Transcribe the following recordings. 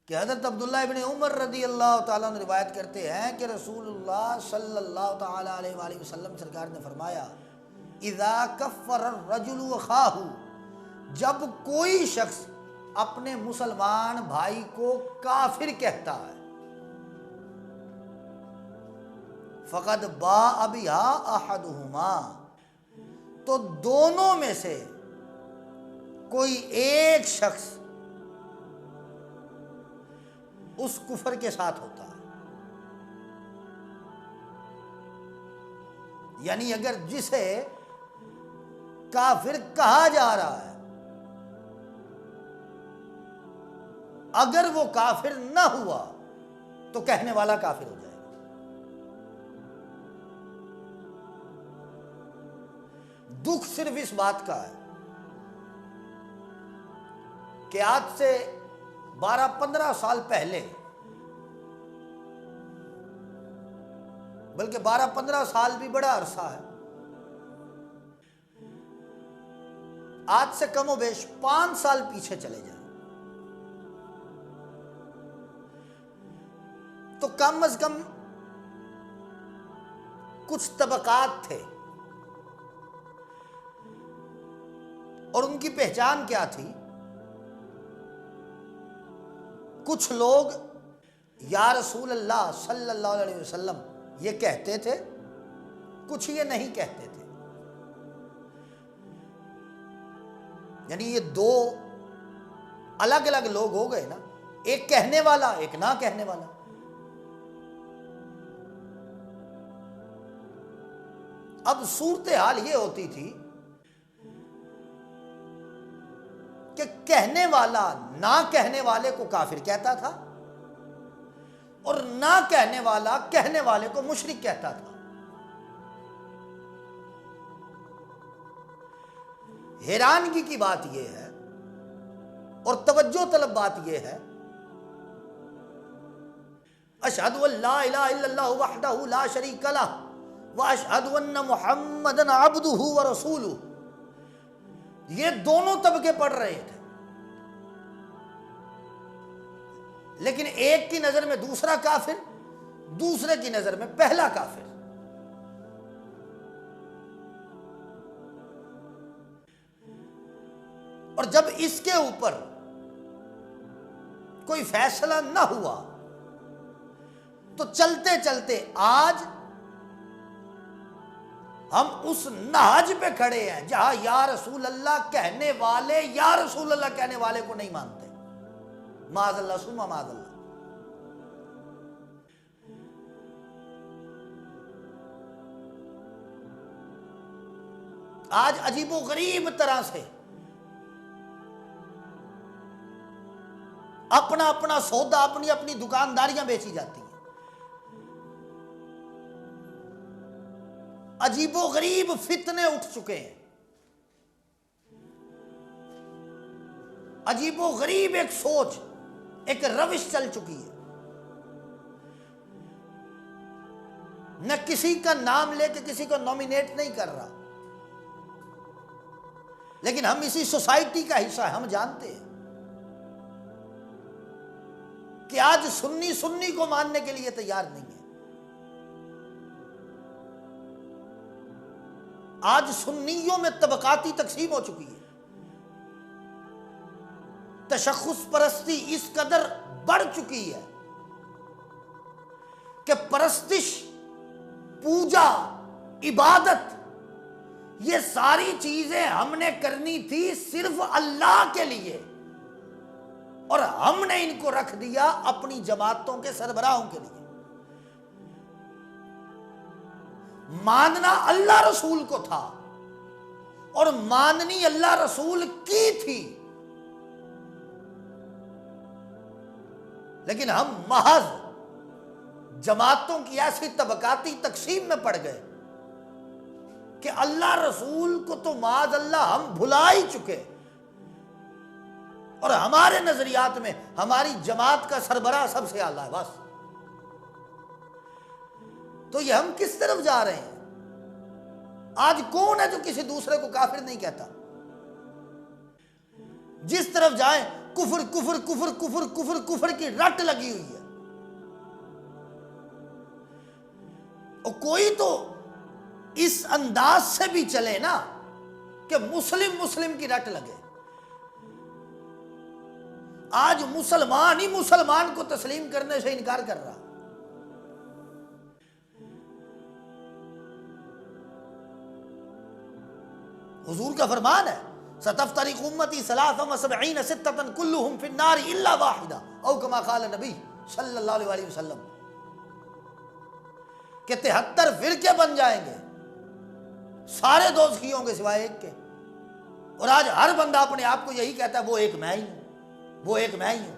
کہ حضرت عبداللہ ابن عمر رضی اللہ تعالیٰ عنہ روایت کرتے ہیں کہ رسول اللہ صلی اللہ تعالیٰ علیہ وآلہ وسلم سرکار نے فرمایا اذا کفر الرجل اخاہ، جب کوئی شخص اپنے مسلمان بھائی کو کافر کہتا ہے، فقد باء بہا احدہما، تو دونوں میں سے کوئی ایک شخص اس کفر کے ساتھ ہوتا ہے۔ یعنی اگر جسے کافر کہا جا رہا ہے اگر وہ کافر نہ ہوا تو کہنے والا کافر ہو جائے گا۔ دکھ صرف اس بات کا ہے کہ آج سے 12-15 سال پہلے، بلکہ 12-15 سال بھی بڑا عرصہ ہے، آج سے کم و بیش 5 سال پیچھے چلے جائیں تو کم از کم کچھ طبقات تھے، اور ان کی پہچان کیا تھی؟ کچھ لوگ یا رسول اللہ صلی اللہ علیہ وسلم یہ کہتے تھے، کچھ یہ نہیں کہتے تھے۔ یعنی یہ دو الگ الگ لوگ ہو گئے نا، ایک کہنے والا ایک نہ کہنے والا۔ اب صورتحال یہ ہوتی تھی کہ کہنے والا نہ کہنے والے کو کافر کہتا تھا، اور نہ کہنے والا کہنے والے کو مشرک کہتا تھا۔ حیرانگی کی بات یہ ہے اور توجہ طلب بات یہ ہے، اشہد ان لا الہ الا اللہ وحدہ لا شریک لہ واشہد ان محمدًا عبدہ ورسولہ، یہ دونوں طبقے پڑھ رہے تھے، لیکن ایک کی نظر میں دوسرا کافر، دوسرے کی نظر میں پہلا کافر۔ اور جب اس کے اوپر کوئی فیصلہ نہ ہوا تو چلتے چلتے آج ہم اس نہج پہ کھڑے ہیں جہاں یا رسول اللہ کہنے والے یا رسول اللہ کہنے والے کو نہیں مانتے، معاذ اللہ ثم معاذ اللہ۔ آج عجیب و غریب طرح سے اپنا اپنا سودا، اپنی اپنی دکانداریاں بیچی جاتی ہیں۔ عجیب و غریب فتنے اٹھ چکے ہیں، عجیب و غریب ایک سوچ، ایک روش چل چکی ہے۔ نہ کسی کا نام لے کے کسی کو نومینیٹ نہیں کر رہا، لیکن ہم اسی سوسائٹی کا حصہ ہیں، ہم جانتے ہیں کہ آج سنی سنی کو ماننے کے لیے تیار نہیں ہے۔ آج سنیوں میں طبقاتی تقسیم ہو چکی ہے، تشخص پرستی اس قدر بڑھ چکی ہے کہ پرستش، پوجا، عبادت، یہ ساری چیزیں ہم نے کرنی تھی صرف اللہ کے لیے، اور ہم نے ان کو رکھ دیا اپنی جماعتوں کے سربراہوں کے لیے۔ ماننا اللہ رسول کو تھا اور ماننی اللہ رسول کی تھی، لیکن ہم محض جماعتوں کی ایسی طبقاتی تقسیم میں پڑ گئے کہ اللہ رسول کو تو معاذ اللہ ہم بھلا ہی چکے، اور ہمارے نظریات میں ہماری جماعت کا سربراہ سب سے اعلیٰ ہے بس۔ تو یہ ہم کس طرف جا رہے ہیں؟ آج کون ہے جو کسی دوسرے کو کافر نہیں کہتا؟ جس طرف جائیں کفر کفر کفر کفر کفر کفر کی رٹ لگی ہوئی ہے. اور کوئی تو اس انداز سے بھی چلے نا کہ مسلم مسلم کی رٹ لگے. آج مسلمان ہی مسلمان کو تسلیم کرنے سے انکار کر رہا. حضور کا فرمان ہے ستفترق امتی 73 ستۃ کلہم فی النار الا واحدہ او کما قال نبی صلی اللہ علیہ وسلم کہ 73 فرقے بن جائیں گے، سارے دوزخی ہوں گے سوائے ایک کے. اور آج ہر بندہ اپنے آپ کو یہی کہتا ہے وہ ایک میں ہی ہوں، وہ ایک میں ہی ہوں.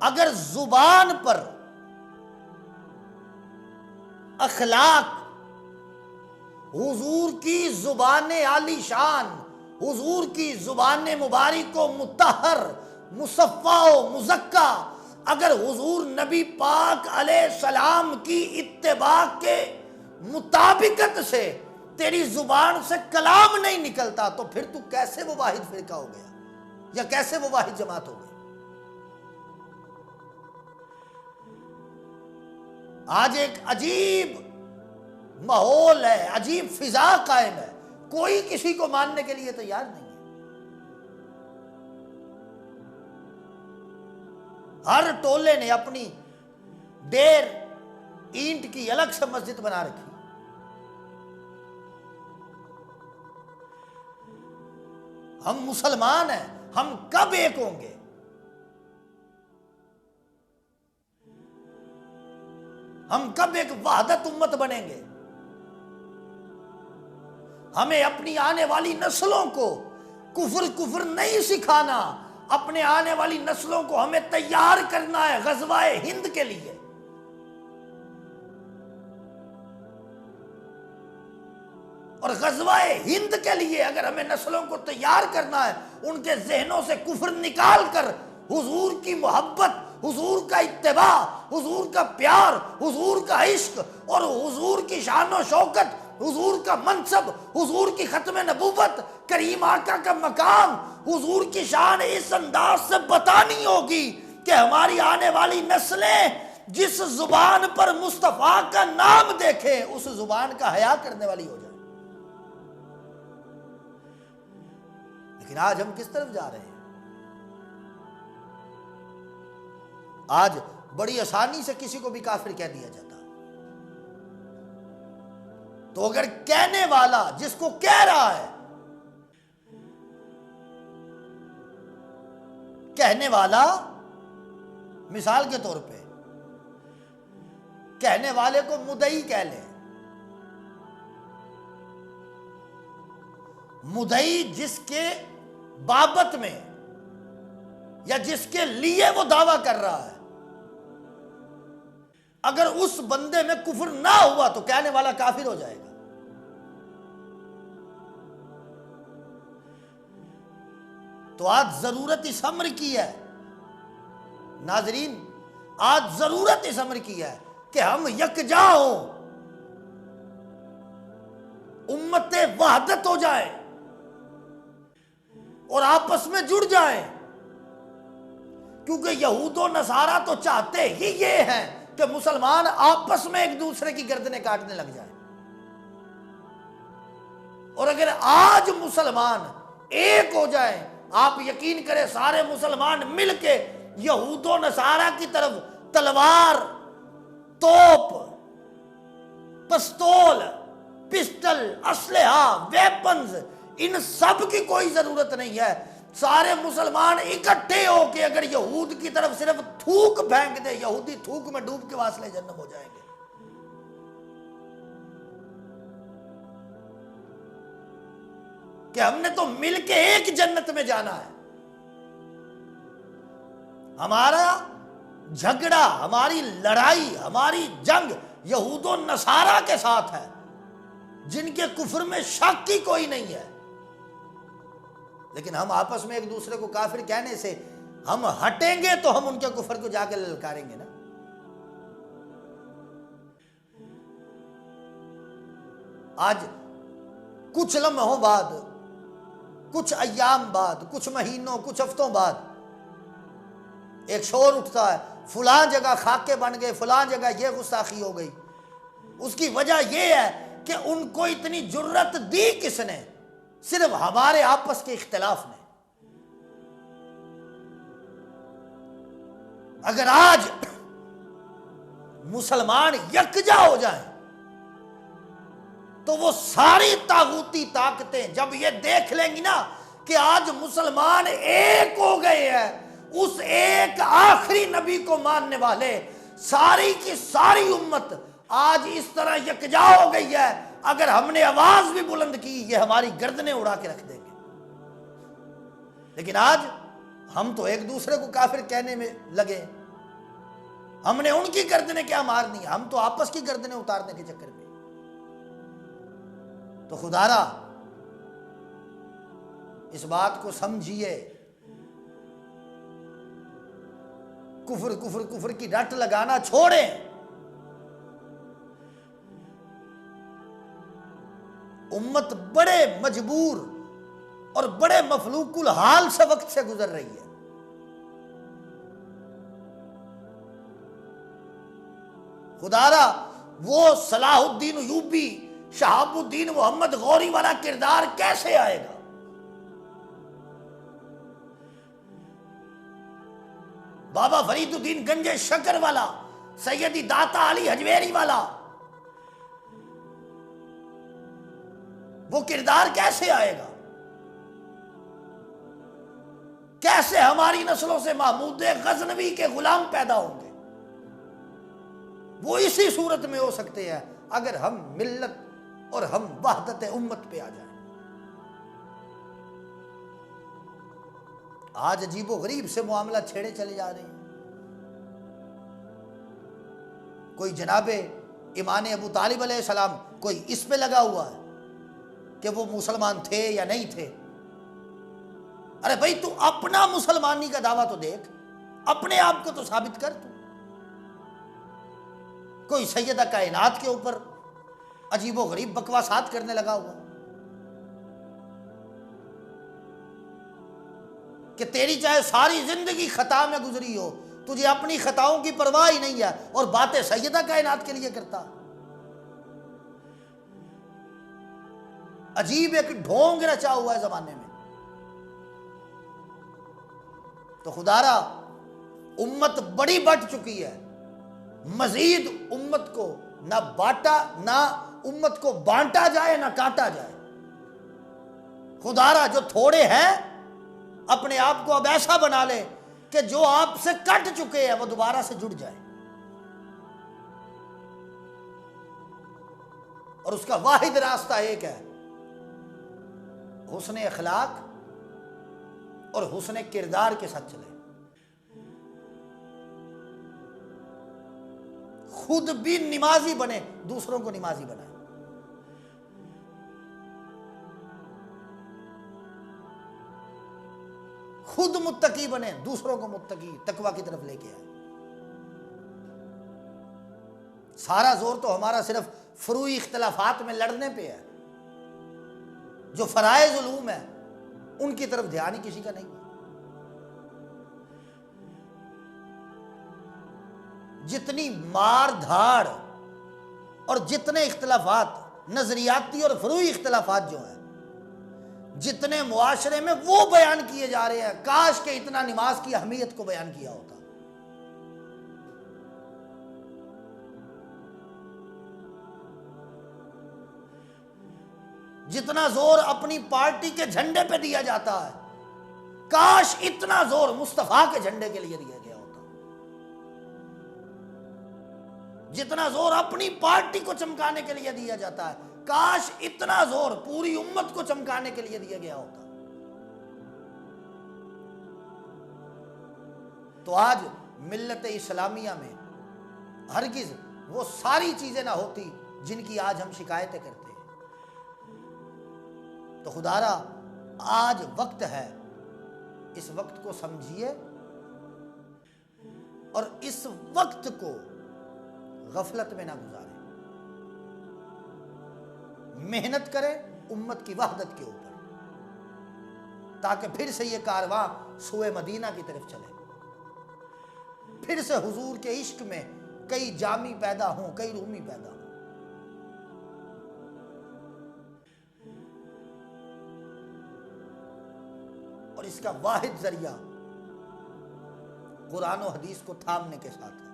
اگر زبان پر اخلاق حضور کی زبان عالی شان، حضور کی زبان مبارک و مطہر مصفا و مزکا، اگر حضور نبی پاک علیہ السلام کی اتباع کے مطابقت سے تیری زبان سے کلام نہیں نکلتا تو پھر تو کیسے وہ واحد فرقہ ہو گیا یا کیسے وہ واحد جماعت ہو گئی؟ آج ایک عجیب ماحول ہے، عجیب فضا قائم ہے، کوئی کسی کو ماننے کے لیے تیار نہیں ہے. ہر ٹولے نے اپنی دیر اینٹ کی الگ سے مسجد بنا رکھی. ہم مسلمان ہیں، ہم کب ایک ہوں گے؟ ہم کب ایک وحدت امت بنیں گے؟ ہمیں اپنی آنے والی نسلوں کو کفر کفر نہیں سکھانا، اپنے آنے والی نسلوں کو ہمیں تیار کرنا ہے غزوہ ہند کے لیے. اور غزوہ ہند کے لیے اگر ہمیں نسلوں کو تیار کرنا ہے، ان کے ذہنوں سے کفر نکال کر حضور کی محبت، حضور کا اتباع، حضور کا پیار، حضور کا عشق اور حضور کی شان و شوکت، حضور کا منصب، حضور کی ختم نبوت، کریم آقا کا مقام، حضور کی شان اس انداز سے بتانی ہوگی کہ ہماری آنے والی نسلیں جس زبان پر مصطفیٰ کا نام دیکھیں اس زبان کا حیا کرنے والی ہو جائے. لیکن آج ہم کس طرف جا رہے ہیں؟ آج بڑی آسانی سے کسی کو بھی کافر کہہ دیا جاتا. تو اگر کہنے والا جس کو کہہ رہا ہے، کہنے والا مثال کے طور پہ کہنے والے کو مدعی کہہ لیں، مدعی جس کے بابت میں یا جس کے لیے وہ دعویٰ کر رہا ہے، اگر اس بندے میں کفر نہ ہوا تو کہنے والا کافر ہو جائے گا. تو آج ضرورت اس امر کی ہے ناظرین، آج ضرورت اس امر کی ہے کہ ہم یکجا ہوں، امت وحدت ہو جائے اور آپس میں جڑ جائیں. کیونکہ یہود و نصارہ تو چاہتے ہی یہ ہیں کہ مسلمان آپس میں ایک دوسرے کی گردنیں کاٹنے لگ جائیں. اور اگر آج مسلمان ایک ہو جائیں، آپ یقین کریں سارے مسلمان مل کے یہود و نصارہ کی طرف تلوار، توپ، پستول، پسٹل، اسلحہ، ویپنز، ان سب کی کوئی ضرورت نہیں ہے. سارے مسلمان اکٹھے ہو کے اگر یہود کی طرف صرف تھوک پھینک دے، یہودی تھوک میں ڈوب کے واصلے جہنم ہو جائیں گے. کہ ہم نے تو مل کے ایک جنت میں جانا ہے. ہمارا جھگڑا، ہماری لڑائی، ہماری جنگ یہود و نصارہ کے ساتھ ہے جن کے کفر میں شک ہی کوئی نہیں ہے. لیکن ہم آپس میں ایک دوسرے کو کافر کہنے سے ہم ہٹیں گے تو ہم ان کے کفر کو جا کے للکاریں گے نا. آج کچھ لمحوں بعد کچھ ایام بعد، کچھ مہینوں، کچھ ہفتوں بعد ایک شور اٹھتا ہے، فلاں جگہ خاکے بن گئے، فلاں جگہ یہ گستاخی ہو گئی۔ اس کی وجہ یہ ہے کہ ان کو اتنی جرت دی کس نے؟ صرف ہمارے آپس کے اختلاف نے۔ اگر آج مسلمان یکجا ہو جائیں تو وہ ساری طاغوتی طاقتیں جب یہ دیکھ لیں گی نا کہ آج مسلمان ایک ہو گئے ہیں، اس ایک آخری نبی کو ماننے والے ساری کی ساری امت آج اس طرح یکجا ہو گئی ہے، اگر ہم نے آواز بھی بلند کی یہ ہماری گردنیں اڑا کے رکھ دیں گے۔ لیکن آج ہم تو ایک دوسرے کو کافر کہنے میں لگے، ہم نے ان کی گردنیں کیا مارنی، ہم تو آپس کی گردنیں اتارنے کے چکر میں۔ تو خدا را اس بات کو سمجھیے، کفر کفر کفر کی رٹ لگانا چھوڑیں۔ امت بڑے مجبور اور بڑے مفلوق الحال سے وقت سے گزر رہی ہے۔ خدا را وہ صلاح الدین ایوبی، شہاب الدین محمد غوری والا کردار کیسے آئے گا؟ بابا فرید الدین گنج شکر والا، سیدی داتا علی حجویری والا، وہ کردار کیسے آئے گا؟ کیسے ہماری نسلوں سے محمود غزنوی کے غلام پیدا ہوں گے؟ وہ اسی صورت میں ہو سکتے ہیں اگر ہم ملت اور ہم وحدت امت پہ آ جائیں۔ آج عجیب و غریب سے معاملہ چھیڑے چلے جا رہے ہیں۔ کوئی جناب ایمان ابو طالب علیہ السلام کوئی اس پہ لگا ہوا ہے کہ وہ مسلمان تھے یا نہیں تھے۔ ارے بھائی تو اپنا مسلمانی کا دعویٰ تو دیکھ، اپنے آپ کو تو ثابت کر۔ تو کوئی سیدہ کائنات کے اوپر عجیب و غریب بکواسات کرنے لگا ہوا کہ تیری چاہے ساری زندگی خطا میں گزری ہو، تجھے اپنی خطاؤں کی پرواہ ہی نہیں ہے، اور باتیں سیدہ کائنات کے لیے کرتا۔ عجیب ایک ڈھونگ رچا ہوا ہے زمانے میں۔ تو خدا را امت بڑی بٹ چکی ہے، مزید امت کو نہ باٹا، نہ امت کو بانٹا جائے نہ کاٹا جائے۔ خدا را جو تھوڑے ہیں اپنے آپ کو اب ایسا بنا لے کہ جو آپ سے کٹ چکے ہیں وہ دوبارہ سے جڑ جائے، اور اس کا واحد راستہ ایک ہے، حسن اخلاق اور حسن کردار کے ساتھ چلے۔ خود بھی نمازی بنے، دوسروں کو نمازی بنائے۔ خود متقی بنے، دوسروں کو متقی تقوی کی طرف لے کے آئے۔ سارا زور تو ہمارا صرف فروعی اختلافات میں لڑنے پہ ہے، جو فرائض علوم ہے ان کی طرف دھیان ہی کسی کا نہیں۔ جتنی مار دھاڑ اور جتنے اختلافات نظریاتی اور فروعی اختلافات جو ہیں جتنے معاشرے میں وہ بیان کیے جا رہے ہیں، کاش کہ اتنا نماز کی اہمیت کو بیان کیا ہوتا۔ جتنا زور اپنی پارٹی کے جھنڈے پہ دیا جاتا ہے، کاش اتنا زور مصطفیٰ کے جھنڈے کے لیے دیا گیا ہوتا۔ جتنا زور اپنی پارٹی کو چمکانے کے لیے دیا جاتا ہے، کاش اتنا زور پوری امت کو چمکانے کے لیے دیا گیا ہوتا۔ تو آج ملت اسلامیہ میں ہرگز وہ ساری چیزیں نہ ہوتی جن کی آج ہم شکایتیں کرتے ہیں۔ تو خدا را آج وقت ہے، اس وقت کو سمجھیے اور اس وقت کو غفلت میں نہ گزاریں، محنت کریں امت کی وحدت کے اوپر۔ تاکہ پھر سے یہ کارواں سوئے مدینہ کی طرف چلے، پھر سے حضور کے عشق میں کئی جامی پیدا ہوں، کئی رومی پیدا ہوں۔ اور اس کا واحد ذریعہ قرآن و حدیث کو تھامنے کے ساتھ ہے۔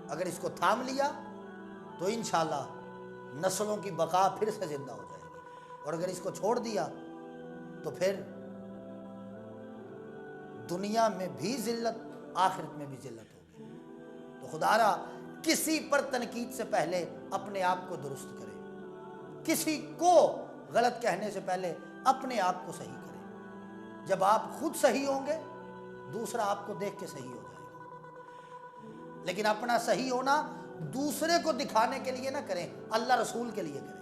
اگر اس کو تھام لیا تو انشاءاللہ نسلوں کی بقا پھر سے زندہ ہو جائے گی، اور اگر اس کو چھوڑ دیا تو پھر دنیا میں بھی ذلت، آخرت میں بھی ذلت ہوگی۔ تو خدا را کسی پر تنقید سے پہلے اپنے آپ کو درست کرے، کسی کو غلط کہنے سے پہلے اپنے آپ کو صحیح کرے۔ جب آپ خود صحیح ہوں گے دوسرا آپ کو دیکھ کے صحیح ہو جائے گا، لیکن اپنا صحیح ہونا دوسرے کو دکھانے کے لیے نہ کریں، اللہ رسول کے لیے کریں۔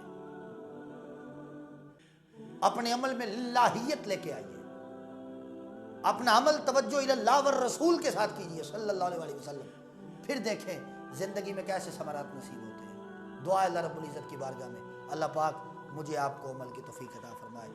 اپنے عمل میں للہیت لے کے آئیے، اپنا عمل توجہ الی اللہ والرسول کے ساتھ کیجیے صلی اللہ علیہ وسلم، پھر دیکھیں زندگی میں کیسے ثمرات نصیب ہوتے ہیں۔ دعا اللہ رب العزت کی بارگاہ میں اللہ پاک مجھے آپ کو عمل کی توفیق عطا فرمائے۔